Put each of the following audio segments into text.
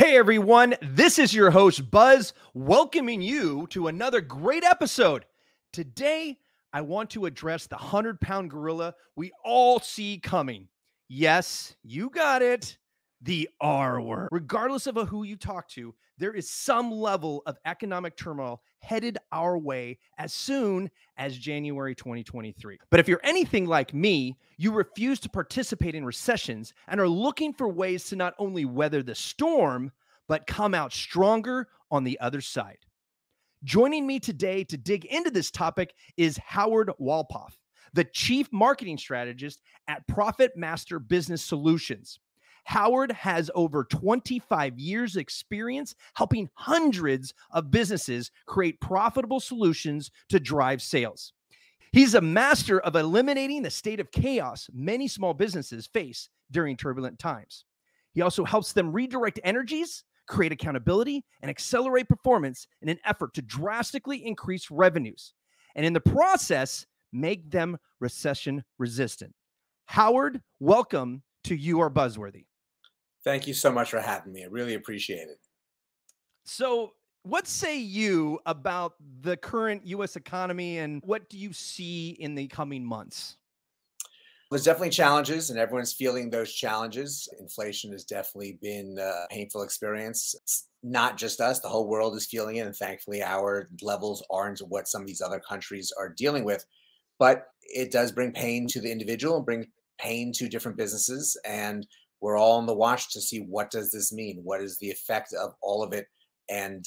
Hey everyone, this is your host Buzz, welcoming you to another great episode. Today, I want to address the 100-pound gorilla we all see coming. Yes, you got it, the R word. Regardless of who you talk to, there is some level of economic turmoil headed our way as soon as January 2023. But if you're anything like me, you refuse to participate in recessions and are looking for ways to not only weather the storm, but come out stronger on the other side. Joining me today to dig into this topic is Howard Wolpoff, the Chief Marketing Strategist at Profit Master Business Solutions. Howard has over 25 years experience helping hundreds of businesses create profitable solutions to drive sales. He's a master of eliminating the state of chaos many small businesses face during turbulent times. He also helps them redirect energies, create accountability, and accelerate performance in an effort to drastically increase revenues, and in the process, make them recession resistant. Howard, welcome to You Are Buzzworthy. Thank you so much for having me. I really appreciate it. So, what say you about the current U.S. economy, and what do you see in the coming months? There's definitely challenges, and everyone's feeling those challenges. Inflation has definitely been a painful experience. It's not just us, the whole world is feeling it. And thankfully, our levels aren't what some of these other countries are dealing with. But it does bring pain to the individual and bring pain to different businesses. And we're all on the watch to see, what does this mean? What is the effect of all of it? And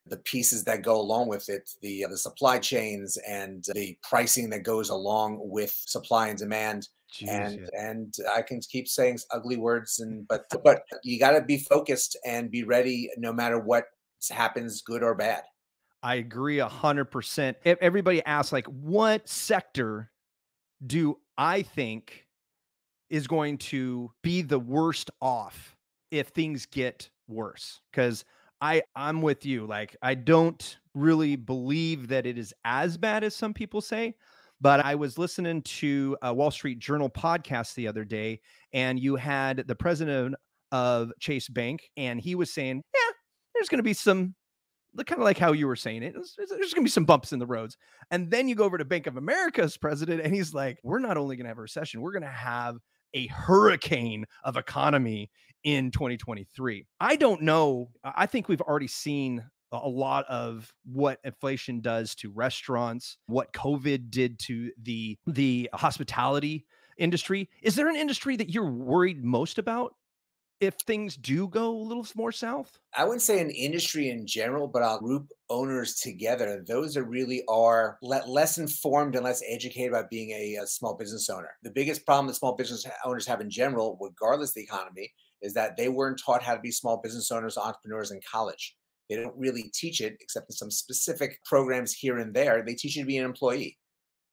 the pieces that go along with it, the supply chains and the pricing that goes along with supply and demand. Jeez, And I can keep saying ugly words, but you got to be focused and be ready no matter what happens, good or bad. I agree 100%. Everybody asks, like, what sector do I think is going to be the worst off if things get worse? Because I'm with you. Like, I don't really believe that it is as bad as some people say. But I was listening to a Wall Street Journal podcast the other day, and you had the president of Chase Bank, and he was saying, yeah, there's going to be some, kind of like how you were saying it, there's going to be some bumps in the roads. And then you go over to Bank of America's president, and he's like, we're not only going to have a recession, we're going to have a hurricane of economy in 2023. I don't know. I think we've already seen a lot of what inflation does to restaurants, what COVID did to the hospitality industry. Is there an industry that you're worried most about if things do go a little more south? I wouldn't say an industry in general, but I'll group owners together. Those that really are less informed and less educated about being a small business owner. The biggest problem that small business owners have in general, regardless of the economy, is that they weren't taught how to be small business owners, entrepreneurs in college. They don't really teach it, except in some specific programs here and there. They teach you to be an employee.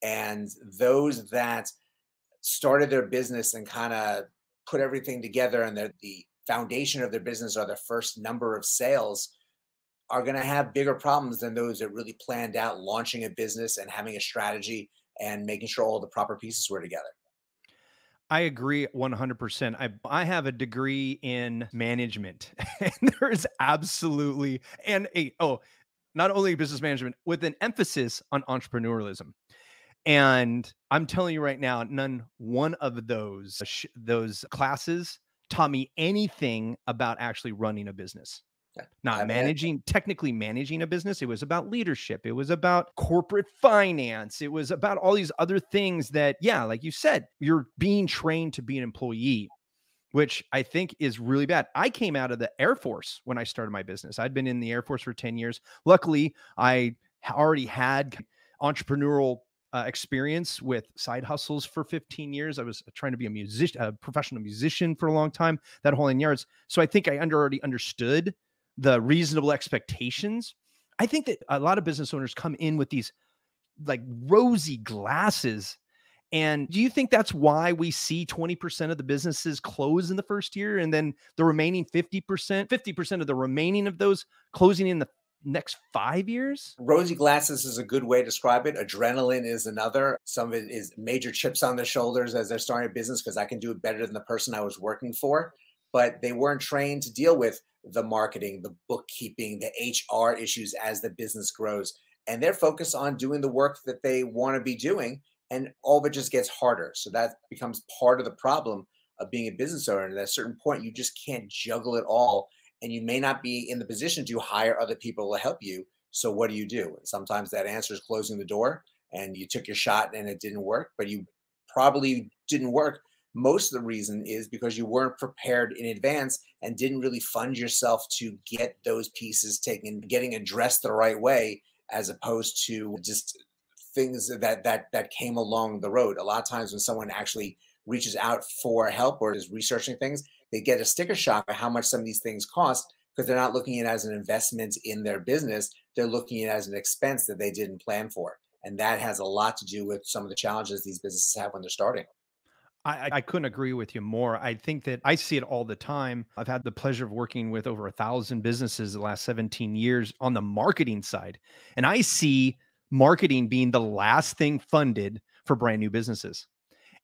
And those that started their business and kind of put everything together, and the foundation of their business are their first number of sales, are going to have bigger problems than those that really planned out launching a business and having a strategy and making sure all the proper pieces were together. I agree 100%. I have a degree in management, and there's absolutely, not only business management with an emphasis on entrepreneurialism. And I'm telling you right now, one of those classes taught me anything about actually running a business. Not technically managing a business. It was about leadership. It was about corporate finance. It was about all these other things that, yeah, like you said, you're being trained to be an employee, which I think is really bad. I came out of the Air Force when I started my business. I'd been in the Air Force for 10 years. Luckily, I already had entrepreneurial experience with side hustles for 15 years. I was trying to be a professional musician for a long time, that whole 9 yards. So I think I already understood the reasonable expectations. I think that a lot of business owners come in with these like rosy glasses. And do you think that's why we see 20% of the businesses close in the first year, and then the remaining 50% of the remaining of those closing in the next 5 years? Rosy glasses is a good way to describe it. Adrenaline is another. Some of it is major chips on their shoulders as they're starting a business because I can do it better than the person I was working for. But they weren't trained to deal with the marketing, the bookkeeping, the HR issues as the business grows. And they're focused on doing the work that they want to be doing. And all of it just gets harder. So that becomes part of the problem of being a business owner. And at a certain point, you just can't juggle it all. And you may not be in the position to hire other people to help you. So what do you do? And sometimes that answer is closing the door, and you took your shot and it didn't work, but you probably didn't work. Most of the reason is because you weren't prepared in advance and didn't really fund yourself to get those pieces taken, getting addressed the right way, as opposed to just things that came along the road. A lot of times when someone actually reaches out for help or is researching things, they get a sticker shock at how much some of these things cost, because they're not looking at it as an investment in their business. They're looking at it as an expense that they didn't plan for. And that has a lot to do with some of the challenges these businesses have when they're starting. I couldn't agree with you more. I think that I see it all the time. I've had the pleasure of working with over 1,000 businesses the last 17 years on the marketing side. And I see marketing being the last thing funded for brand new businesses.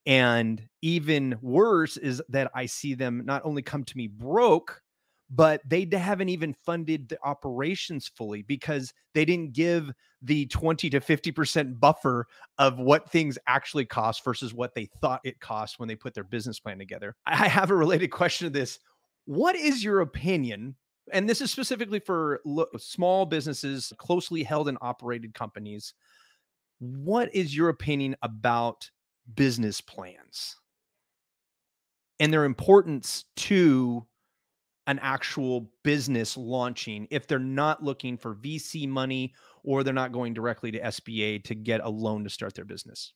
And even worse is that I see them not only come to me broke, but they haven't even funded the operations fully because they didn't give the 20 to 50% buffer of what things actually cost versus what they thought it cost when they put their business plan together. I have a related question to this. What is your opinion? And this is specifically for small businesses, closely held and operated companies. What is your opinion about business plans and their importance to an actual business launching if they're not looking for VC money or they're not going directly to SBA to get a loan to start their business?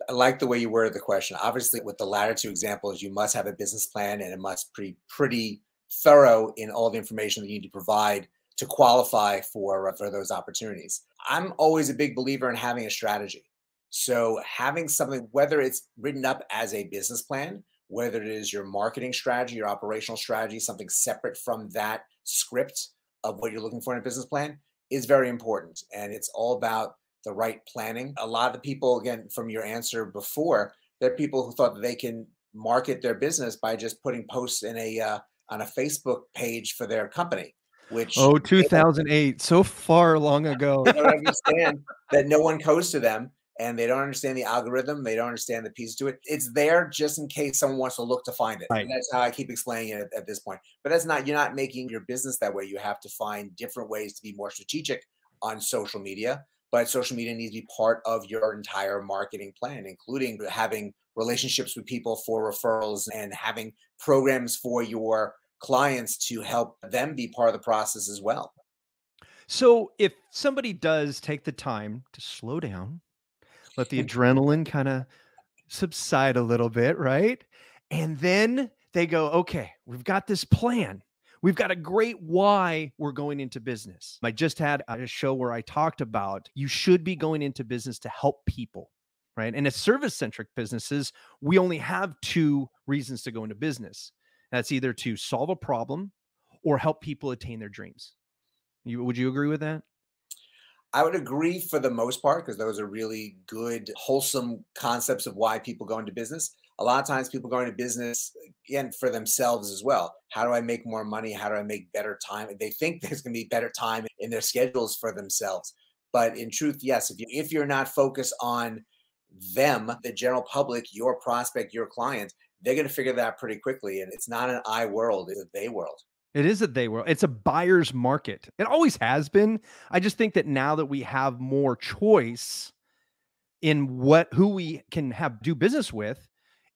I like the way you worded the question. Obviously, with the latter two examples, you must have a business plan, and it must be pretty thorough in all the information that you need to provide to qualify for those opportunities. I'm always a big believer in having a strategy. So having something, whether it's written up as a business plan, whether it is your marketing strategy, your operational strategy, something separate from that script of what you're looking for in a business plan, is very important. And it's all about the right planning. A lot of the people, again, from your answer before, there are people who thought that they can market their business by just putting posts in on a Facebook page for their company, which Oh, they don't 2008, so far long ago. they don't understand that no one goes to them, and they don't understand the algorithm. They don't understand the pieces to it. It's there just in case someone wants to look to find it. Right. And that's how I keep explaining it at this point. But that's not, you're not making your business that way. You have to find different ways to be more strategic on social media. But social media needs to be part of your entire marketing plan, including having relationships with people for referrals and having programs for your clients to help them be part of the process as well. So if somebody does take the time to slow down, let the adrenaline kind of subside a little bit, right? And then they go, okay, we've got this plan. We've got a great why we're going into business. I just had a show where I talked about you should be going into business to help people, right? And as service centric businesses, we only have two reasons to go into business. That's either to solve a problem or help people attain their dreams. Would you agree with that? I would agree for the most part, because those are really good, wholesome concepts of why people go into business. A lot of times people go into business, again, for themselves as well. How do I make more money? How do I make better time? They think there's going to be better time in their schedules for themselves. But in truth, yes, if you're not focused on them, the general public, your prospect, your client, they're going to figure that out pretty quickly. And it's not an I world, it's a they world. It is a they world. It's a buyer's market. It always has been. I just think that now that we have more choice in who we can have do business with,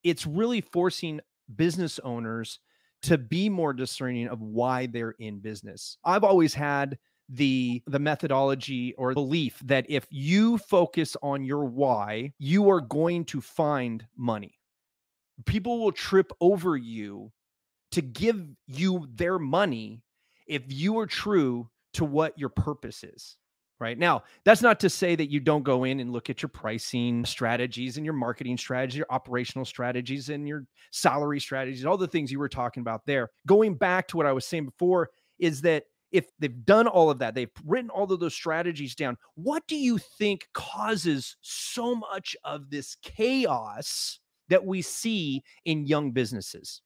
it's really forcing business owners to be more discerning of why they're in business. I've always had the methodology or belief that if you focus on your why, you are going to find money. People will trip over you to give you their money if you are true to what your purpose is. Right now, that's not to say that you don't go in and look at your pricing strategies and your marketing strategy, your operational strategies and your salary strategies, all the things you were talking about there. Going back to what I was saying before is that if they've done all of that, they've written all of those strategies down, what do you think causes so much of this chaos that we see in young businesses?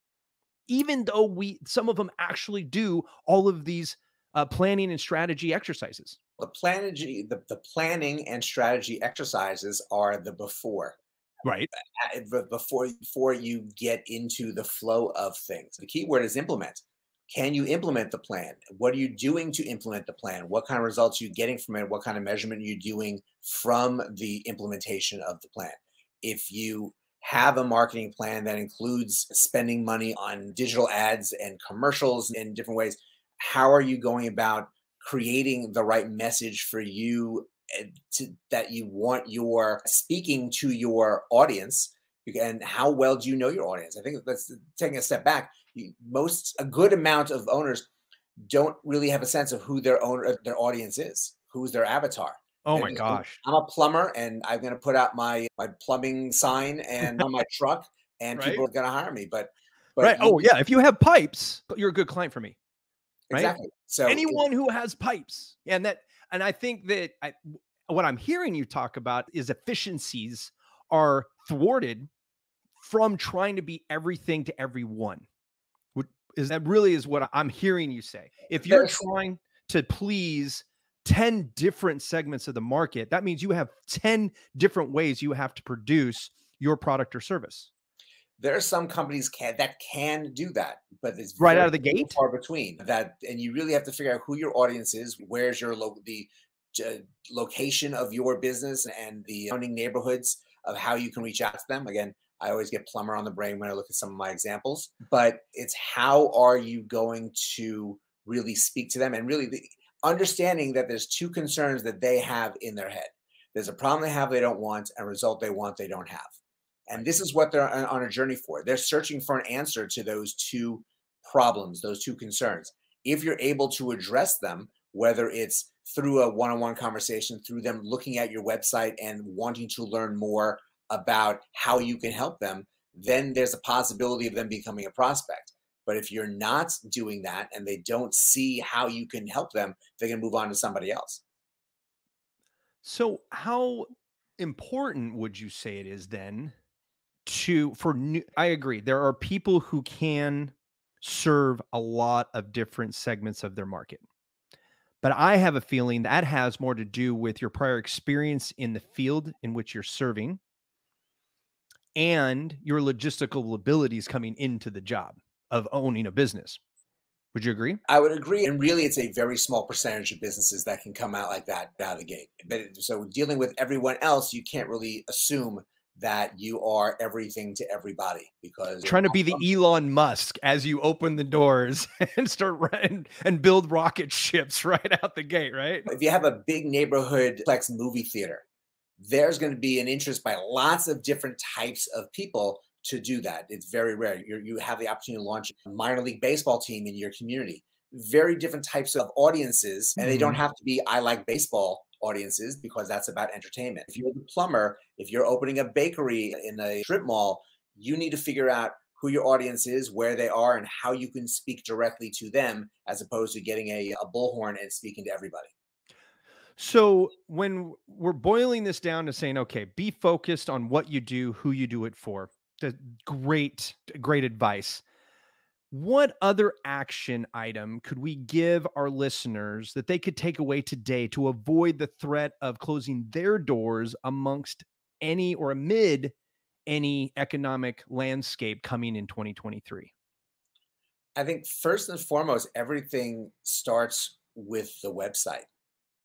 even though some of them actually do all of these planning and strategy exercises. The planning and strategy exercises are the before. Right. Before you get into the flow of things. The key word is implement. Can you implement the plan? What are you doing to implement the plan? What kind of results are you getting from it? What kind of measurement are you doing from the implementation of the plan? If you have a marketing plan that includes spending money on digital ads and commercials in different ways, how are you going about creating the right message for you that you want your speaking to your audience? And how well do you know your audience? I think that's taking a step back. A good amount of owners don't really have a sense of who their audience is, who's their avatar. Oh my gosh. I'm a plumber and I'm going to put out my plumbing sign and on my truck, and Right. people are going to hire me. But Right. Oh yeah. If you have pipes, you're a good client for me. Right. Exactly. So anyone who has pipes, and I think that what I'm hearing you talk about is efficiencies are thwarted from trying to be everything to everyone. That really is what I'm hearing you say. If you're trying to please 10 different segments of the market, that means you have 10 different ways you have to produce your product or service. There are some companies that can do that, but it's right out of the gate, far between that. And you really have to figure out who your audience is, where's your location of your business, and the surrounding neighborhoods of how you can reach out to them. Again, I always get plumber on the brain when I look at some of my examples, but it's how are you going to really speak to them, and really understanding that there's two concerns that they have in their head. There's a problem they have they don't want, and a result they want they don't have. And this is what they're on a journey for. They're searching for an answer to those two problems, those two concerns. If you're able to address them, whether it's through a one-on-one conversation, through them looking at your website and wanting to learn more about how you can help them, then there's a possibility of them becoming a prospect. But if you're not doing that and they don't see how you can help them, they're going to move on to somebody else. So how important would you say it is then I agree. There are people who can serve a lot of different segments of their market. But I have a feeling that has more to do with your prior experience in the field in which you're serving and your logistical abilities coming into the job of owning a business. Would you agree? I would agree. And really, it's a very small percentage of businesses that can come out like that out of the gate. But so dealing with everyone else, you can't really assume that you are everything to everybody, because trying to be the Elon Musk as you open the doors and start running and build rocket ships right out the gate, right? If you have a big neighborhood flex movie theater, there's going to be an interest by lots of different types of people to do that. It's very rare. You have the opportunity to launch a minor league baseball team in your community. Very different types of audiences, and they don't have to be I like baseball audiences, because that's about entertainment. If you're the plumber, if you're opening a bakery in a strip mall, you need to figure out who your audience is, where they are, and how you can speak directly to them, as opposed to getting a bullhorn and speaking to everybody. So when we're boiling this down to saying, okay, be focused on what you do, who you do it for, great advice. What other action item could we give our listeners that they could take away today to avoid the threat of closing their doors amongst any or amid any economic landscape coming in 2023? I think first and foremost, everything starts with the website.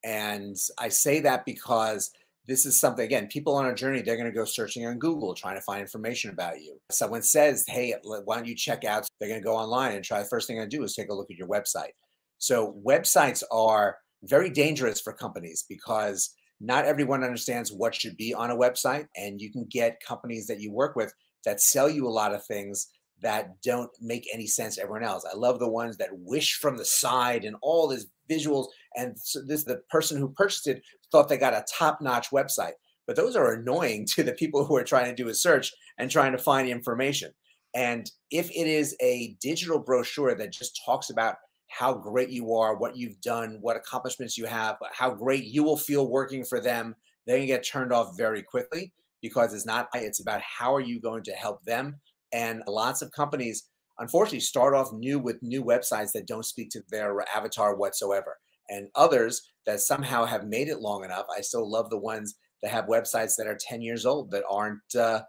And I say that because this is something, again, people on a journey, they're going to go searching on Google, trying to find information about you. Someone says, hey, why don't you check out? They're going to go online and try. The first thing I do is take a look at your website. So websites are very dangerous for companies, because not everyone understands what should be on a website. And you can get companies that you work with that sell you a lot of things that don't make any sense to everyone else. I love the ones that wish from the side and all these visuals. And so the person who purchased it thought they got a top-notch website. But those are annoying to the people who are trying to do a search and trying to find information. And if it is a digital brochure that just talks about how great you are, what you've done, what accomplishments you have, how great you will feel working for them, they're going to get turned off very quickly, because it's about how are you going to help them. And lots of companies unfortunately start off new with new websites that don't speak to their avatar whatsoever. And others that somehow have made it long enough. I still love the ones that have websites that are 10 years old that aren't that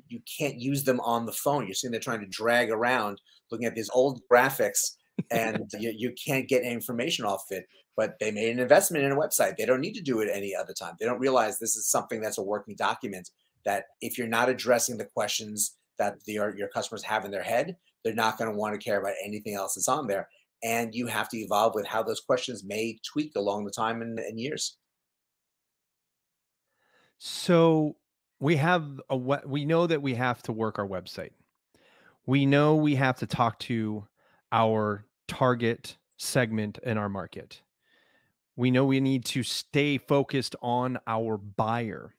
you can't use them on the phone. You're seeing they're trying to drag around looking at these old graphics, and you can't get any information off it. But they made an investment in a website. They don't need to do it any other time. They don't realize this is something that's a working document, that if you're not addressing the questions that your customers have in their head, they're not going to want to care about anything else that's on there. And you have to evolve with how those questions may tweak along the time and years. So we know that we have to work our website. We know we have to talk to our target segment in our market. We know we need to stay focused on our buyer.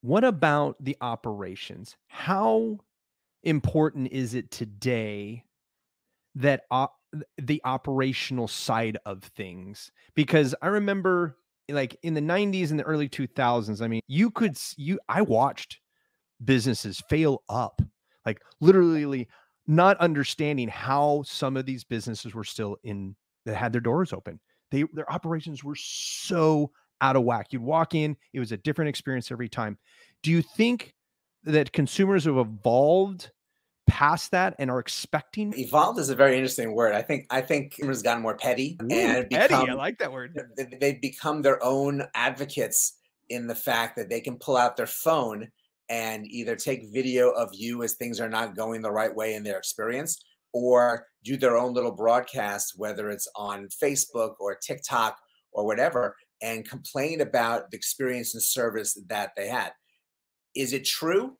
What about the operations? How important is it today that the operational side of things? Because I remember like in the 90s and the early 2000s, I mean, I watched businesses fail up, like literally not understanding how some of these businesses were still in that had their doors open. Their operations were so out of whack. You'd walk in, it was a different experience every time. Do you think that consumers have evolved past that and are expecting? Evolved is a very interesting word. I think consumers gotten more petty Ooh, and petty. I become like that word. they've become their own advocates in the fact that they can pull out their phone and either take video of you as things are not going the right way in their experience, or do their own little broadcast, whether it's on Facebook or TikTok or whatever, and complain about the experience and service that they had. Is it true?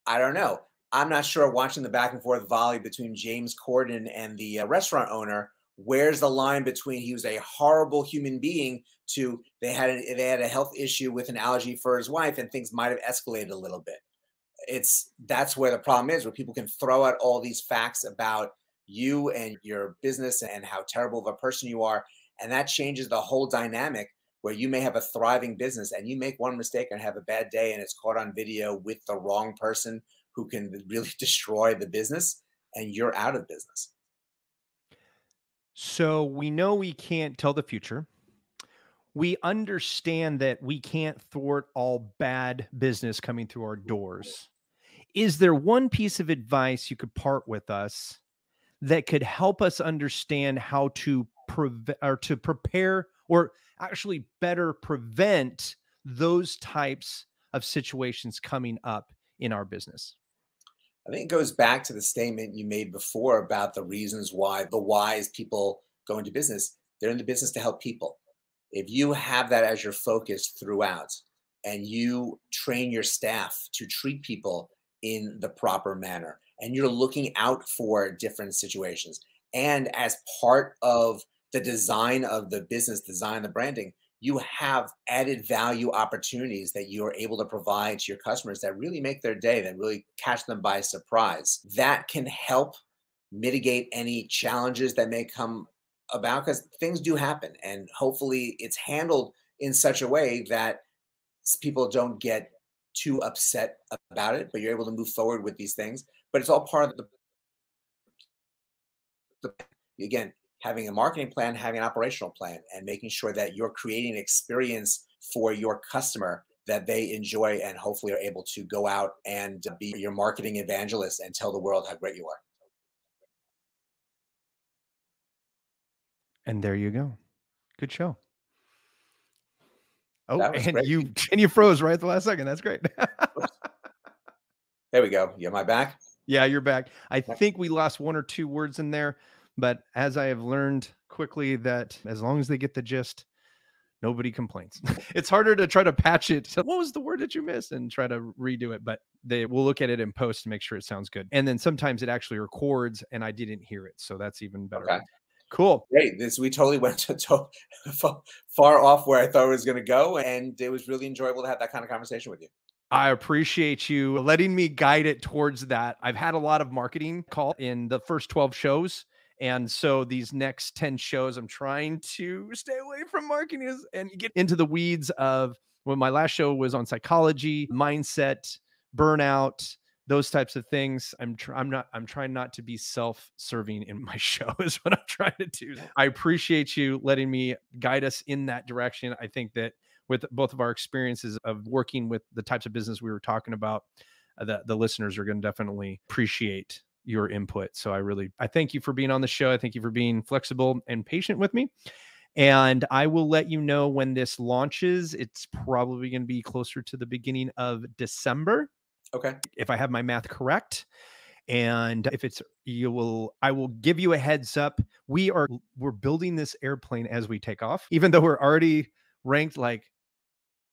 I don't know. I'm not sure, watching the back and forth volley between James Corden and the restaurant owner, where's the line between he was a horrible human being to they had a health issue with an allergy for his wife and things might have escalated a little bit. That's where the problem is, where people can throw out all these facts about you and your business and how terrible of a person you are, and that changes the whole dynamic, where you may have a thriving business and you make one mistake and have a bad day and it's caught on video with the wrong person who can really destroy the business, and you're out of business. So we know we can't tell the future. We understand that we can't thwart all bad business coming through our doors. Is there one piece of advice you could part with us that could help us understand how to prepare, or actually better prevent those types of situations coming up in our business? I think it goes back to the statement you made before about the reasons why, the whys people go into business. They're in the business to help people. If you have that as your focus throughout, and you train your staff to treat people in the proper manner, and you're looking out for different situations, and as part of the design of the business, design the branding, you have added value opportunities that you are able to provide to your customers that really make their day, that really catch them by surprise. That can help mitigate any challenges that may come about, because things do happen, and hopefully it's handled in such a way that people don't get too upset about it, but you're able to move forward with these things. But it's all part of again, having a marketing plan, having an operational plan, and making sure that you're creating an experience for your customer that they enjoy, and hopefully are able to go out and be your marketing evangelist and tell the world how great you are. And there you go. Good show. Oh, That was and great. you froze right at the last second. That's great. There we go. You have my back? Yeah, you're back. I think we lost one or two words in there, but as I have learned quickly, that as long as they get the gist, nobody complains. It's harder to try to patch it. So what was the word that you missed, and try to redo it, but they will look at it in post to make sure it sounds good. And then sometimes it actually records and I didn't hear it. So that's even better. Okay. Cool. Great. We totally went far off where I thought it was going to go, and it was really enjoyable to have that kind of conversation with you. I appreciate you letting me guide it towards that. I've had a lot of marketing call in the first 12 shows. And so these next 10 shows, I'm trying to stay away from marketing and get into the weeds of, when my last show was on psychology, mindset, burnout, those types of things. I'm trying not to be self-serving in my show is what I'm trying to do. I appreciate you letting me guide us in that direction. I think that with both of our experiences of working with the types of business we were talking about, the listeners are going to definitely appreciate your input. So I thank you for being on the show. I thank you for being flexible and patient with me. And I will let you know when this launches. It's probably going to be closer to the beginning of December. Okay. If I have my math correct. And if I will give you a heads up. We're building this airplane as we take off, even though we're already ranked like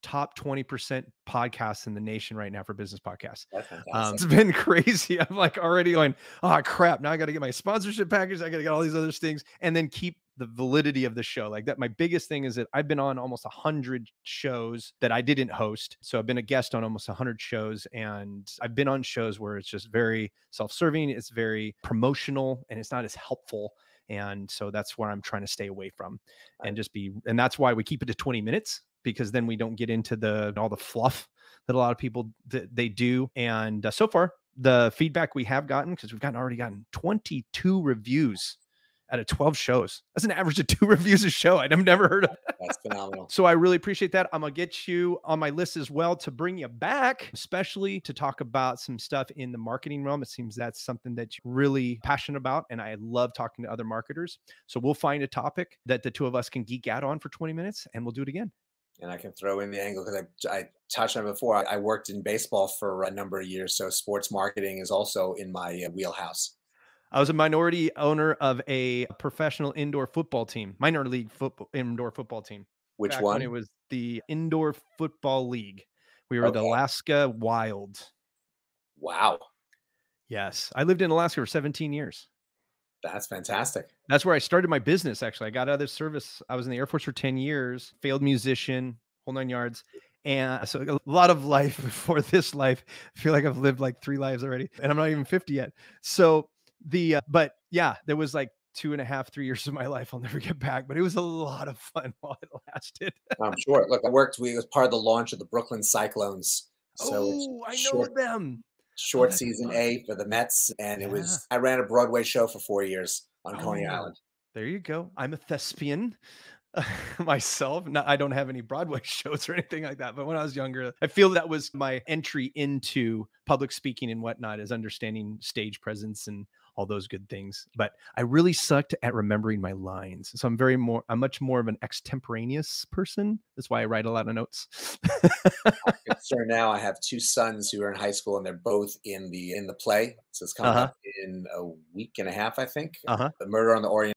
top 20% podcasts in the nation right now for business podcasts. That's fantastic. It's been crazy. I'm like already going, oh crap. Now I got to get my sponsorship package. I got to get all these other things and then keep the validity of the show. Like that. My biggest thing is that I've been on almost 100 shows that I didn't host. So I've been a guest on almost 100 shows, and I've been on shows where it's just very self-serving. It's very promotional and it's not as helpful. And so that's where I'm trying to stay away from and and that's why we keep it to 20 minutes, because then we don't get into all the fluff that a lot of people they do. And so far the feedback we have gotten, because we've already gotten 22 reviews out of 12 shows. That's an average of 2 reviews a show. I've never heard of that. That's phenomenal. So I really appreciate that. I'm going to get you on my list as well to bring you back, especially to talk about some stuff in the marketing realm. It seems that's something that you're really passionate about. And I love talking to other marketers. So we'll find a topic that the two of us can geek out on for 20 minutes and we'll do it again. And I can throw in the angle because I touched on it before. I worked in baseball for a number of years. So sports marketing is also in my wheelhouse. I was a minority owner of a professional indoor football team, minor league indoor football team. Which Back one? when it was the Indoor Football League. We were the Alaska Wild. Wow. Yes. I lived in Alaska for 17 years. That's fantastic. That's where I started my business, actually. I got out of the service. I was in the Air Force for 10 years, failed musician, whole 9 yards. And so a lot of life before this life. I feel like I've lived like 3 lives already, and I'm not even 50 yet. So but yeah, there was like 2.5, 3 years of my life I'll never get back, but it was a lot of fun while it lasted. I'm sure. Look, we was part of the launch of the Brooklyn Cyclones. So I know them. Short season A for the Mets. And I ran a Broadway show for 4 years on Coney Island. There you go. I'm a thespian myself. I don't have any Broadway shows or anything like that. But when I was younger, I feel that was my entry into public speaking and whatnot, is understanding stage presence and all those good things. But I really sucked at remembering my lines. So I'm much more of an extemporaneous person. That's why I write a lot of notes. So now I have 2 sons who are in high school, and they're both in the play. So it's coming up in a week and a half, I think. The Murder on the Orient